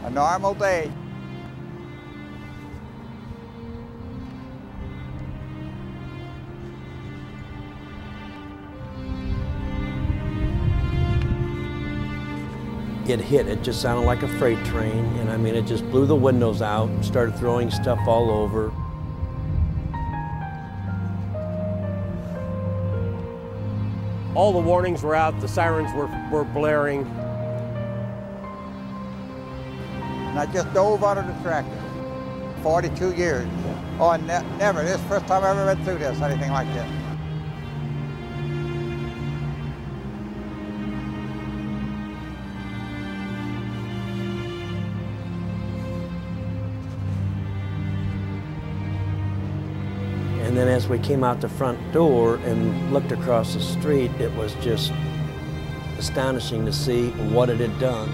a normal day. It hit, it just sounded like a freight train, and I mean, it just blew the windows out and started throwing stuff all over. All the warnings were out, the sirens were blaring. And I just dove out of the tractor. 42 years. Oh, never. This is the first time I've ever been through this, anything like this. And then as we came out the front door and looked across the street, it was just astonishing to see what it had done.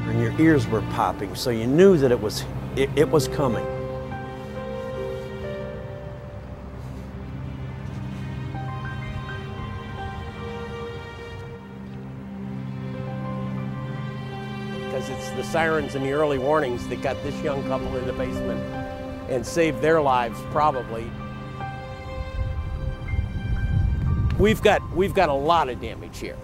And your ears were popping, so you knew that it was coming. Because it's the sirens and the early warnings that got this young couple in the basement and saved their lives, probably. We've got a lot of damage here.